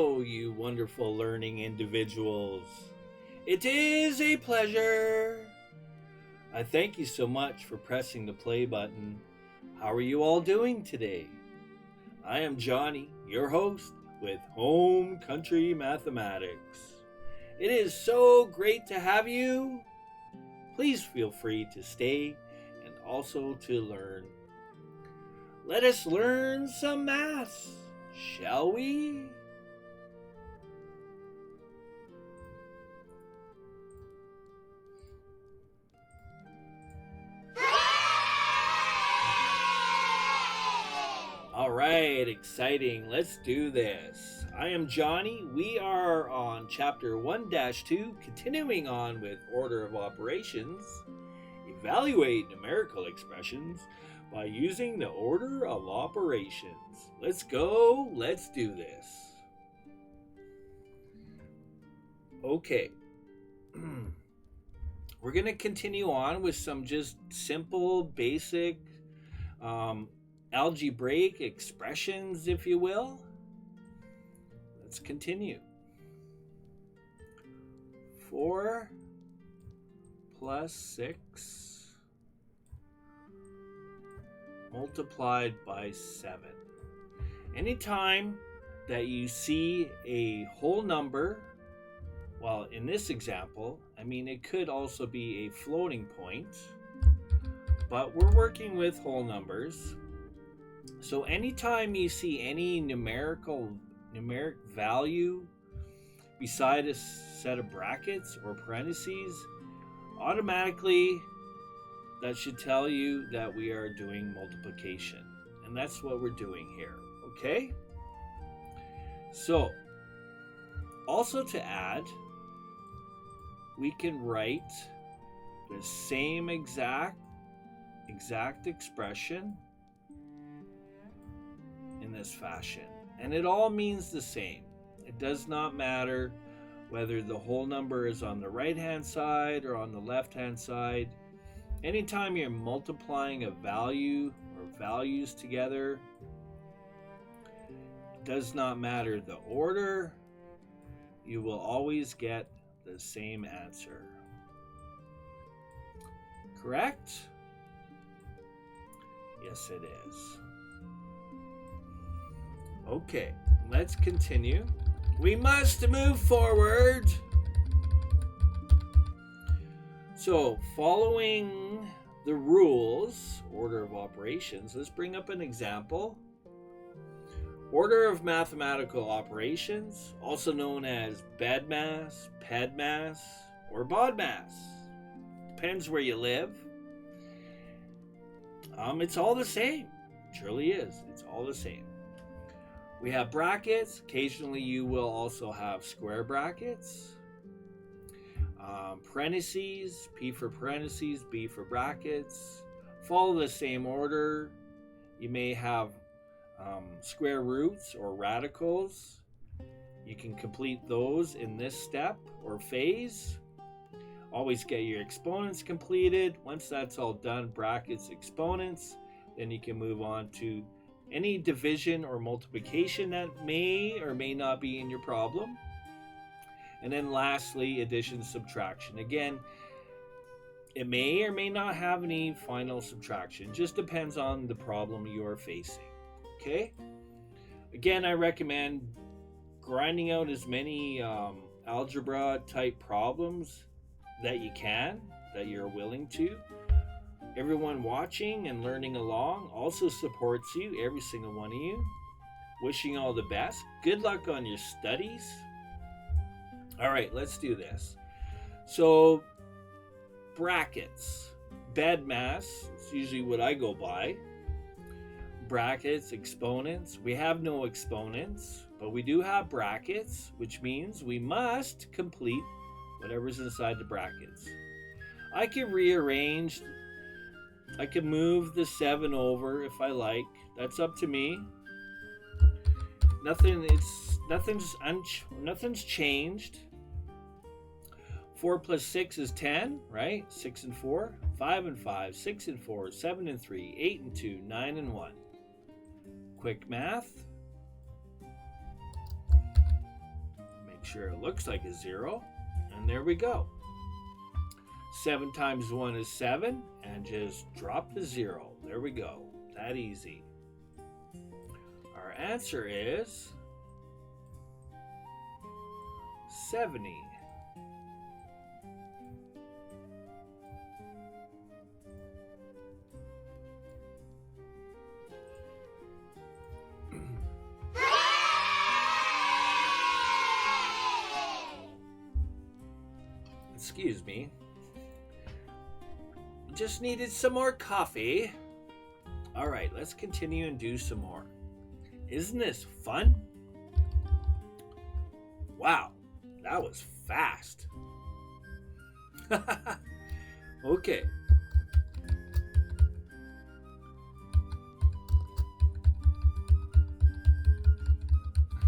Hello, you wonderful learning individuals. It is a pleasure. I thank you so much for pressing the play button. How are you all doing today? I am Johnny, your host with HomeCountry Mathematics. It is so great to have you. Please feel free to stay and also to learn. Let us learn some math, shall we? All right, exciting. Let's do this. I am Johnny. We are on chapter 1-2, continuing on with order of operations. Evaluate numerical expressions by using the order of operations. Let's go. Let's do this. Okay. We're going to continue on with some just simple, basic algebraic expressions, if you will. Let's continue. 4 plus 6 multiplied by 7. Anytime that you see a whole number, well, in this example, it could also be a floating point, but we're working with whole numbers. So anytime you see any numeric value beside a set of brackets or parentheses, automatically that should tell you that we are doing multiplication. And that's what we're doing here, okay? So, also to add, we can write the same exact expression in this fashion. And it all means the same. It does not matter whether the whole number is on the right-hand side or on the left-hand side. Anytime you're multiplying a value or values together, it does not matter the order, you will always get the same answer. Correct? Yes, it is. Okay, let's continue. We must move forward. So, following the rules, order of operations, let's bring up an example. Order of mathematical operations, also known as BEDMAS, PEDMAS, or BODMAS. Depends where you live. It's all the same. It truly is. It's all the same. We have brackets. Occasionally you will also have square brackets. Parentheses, P for parentheses, B for brackets. Follow the same order. You may have square roots or radicals. You can complete those in this step or phase. Always get your exponents completed. Once that's all done, brackets, exponents, then you can move on to any division or multiplication that may or may not be in your problem. And then lastly, addition, subtraction. Again, it may or may not have any final subtraction. Just depends on the problem you are facing. Okay? Again, I recommend grinding out as many algebra type problems that you can, that you're willing to. Everyone watching and learning along also supports you, every single one of you. Wishing all the best. Good luck on your studies. All right, let's do this. So, brackets. BEDMAS, it's usually what I go by. Brackets, exponents. We have no exponents, but we do have brackets, which means we must complete whatever's inside the brackets. I can rearrange. I can move the 7 over if I like. That's up to me. Nothing's changed. 4 plus 6 is 10, right? 6 and 4, 5 and 5, 6 and 4, 7 and 3, 8 and 2, 9 and 1. Quick math. sure it looks like a 0. And there we go. 7 times 1 is 7, and just drop the 0. There we go. That easy. Our answer is 70. Excuse me. Just needed some more coffee. All right, let's continue and do some more. Isn't this fun? Wow, that was fast. Okay.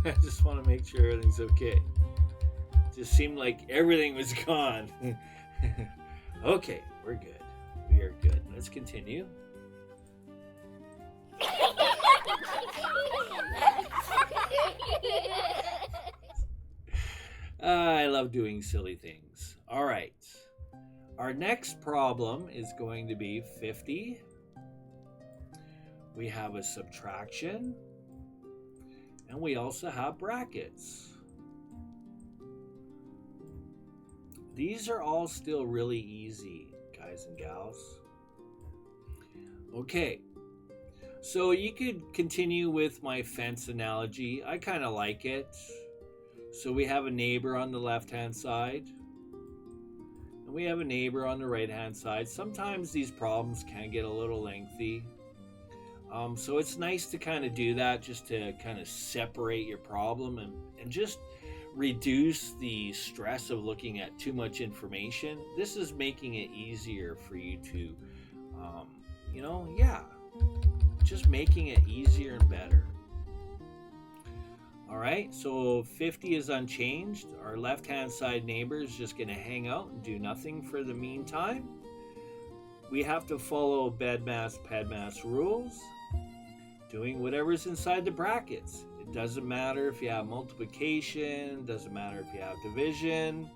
I just want to make sure everything's okay. Just seemed like everything was gone. Okay, we're good. We are good. Let's continue. I love doing silly things. All right. Our next problem is going to be 50. We have a subtraction. And we also have brackets. These are all still really easy, guys and gals. Okay, so you could continue with my fence analogy. I kind of like it. So we have a neighbor on the left-hand side, and we have a neighbor on the right-hand side. Sometimes these problems can get a little lengthy. So it's nice to kind of do that, just to kind of separate your problem and just reduce the stress of looking at too much information. This is making it easier for you to, just making it easier and better. All right, so 50 is unchanged. Our left-hand side neighbor is just going to hang out and do nothing for the meantime. We have to follow BEDMAS PEDMAS rules, doing whatever's inside the brackets. It doesn't matter if you have multiplication, doesn't matter if you have division,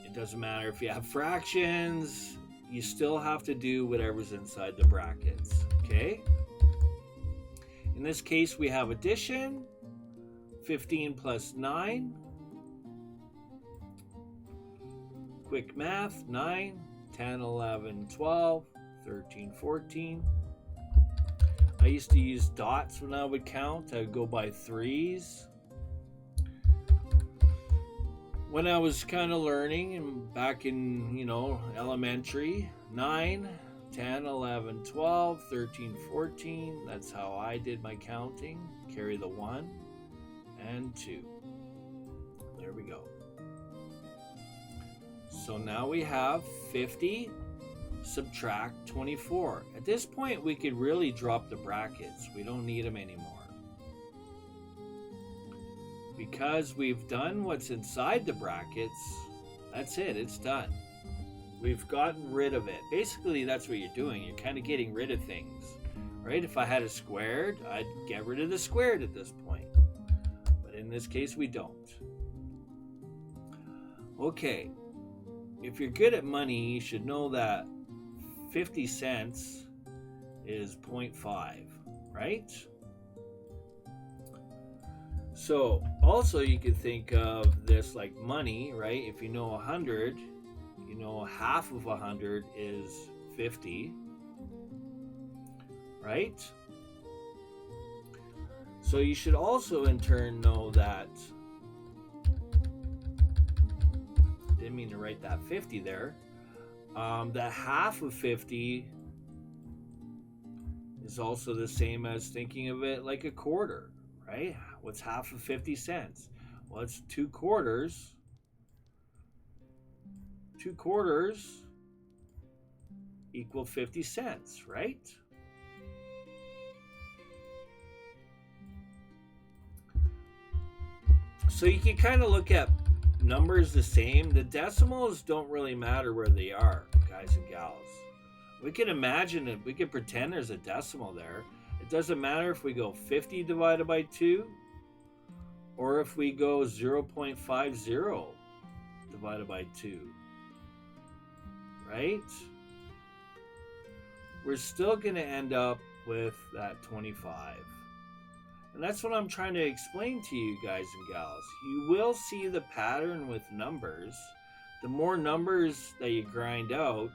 it doesn't matter if you have fractions, you still have to do whatever's inside the brackets, okay? In this case, we have addition, 15 plus 9. Quick math, 9, 10, 11, 12, 13, 14. I used to use dots when I would count. I would go by threes. When I was kind of learning and back in, elementary, 9, 10, 11, 12, 13, 14. That's how I did my counting. Carry the 1 and 2. There we go. So now we have 50. Subtract 24. At this point, we could really drop the brackets. We don't need them anymore. Because we've done what's inside the brackets, that's it, it's done. We've gotten rid of it. Basically, that's what you're doing. You're kind of getting rid of things, right? If I had a squared, I'd get rid of the squared at this point. But in this case, we don't. Okay, if you're good at money, you should know that 50 cents is 0.5, right? So also you could think of this like money, right? If you know 100, you know half of 100 is 50, right? So you should also in turn know that, didn't mean to write that 50 there, that half of 50 is also the same as thinking of it like a quarter, right? What's half of 50 cents? Well, it's 2 quarters. 2 quarters equal 50 cents, right? So you can kind of look at numbers the same. The decimals don't really matter where they are, guys and gals. We can imagine it. We can pretend there's a decimal there. It doesn't matter if we go 50 divided by 2 Or if we go 0.50 divided by 2, right? We're still going to end up with that 25. And that's what I'm trying to explain to you guys and gals. You will see the pattern with numbers. The more numbers that you grind out,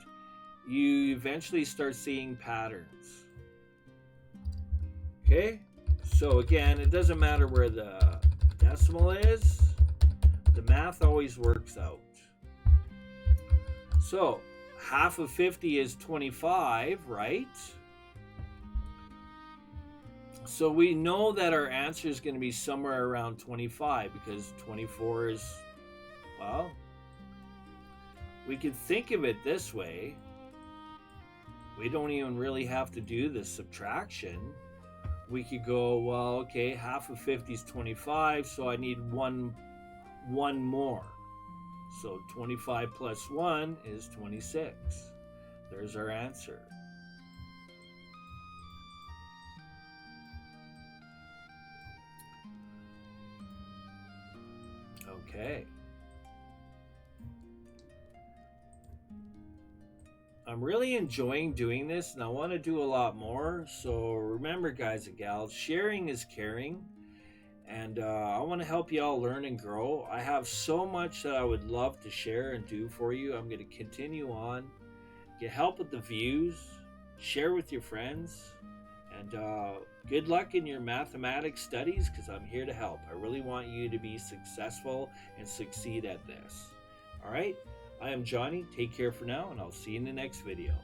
you eventually start seeing patterns. Okay? So again, it doesn't matter where the decimal is. The math always works out. So, half of 50 is 25, right? So we know that our answer is going to be somewhere around 25 because 24 is, well, we could think of it this way. We don't even really have to do the subtraction. We could go, well, okay, half of 50 is 25, so I need one more. So 25 plus 1 is 26. There's our answer. Okay. I'm really enjoying doing this and I want to do a lot more. So remember, guys and gals, sharing is caring. And I want to help you all learn and grow. I have so much that I would love to share and do for you. I'm going to continue on, get help with the views, share with your friends, and good luck in your mathematics studies because I'm here to help. I really want you to be successful and succeed at this. All right, I am Johnny. Take care for now, and I'll see you in the next video.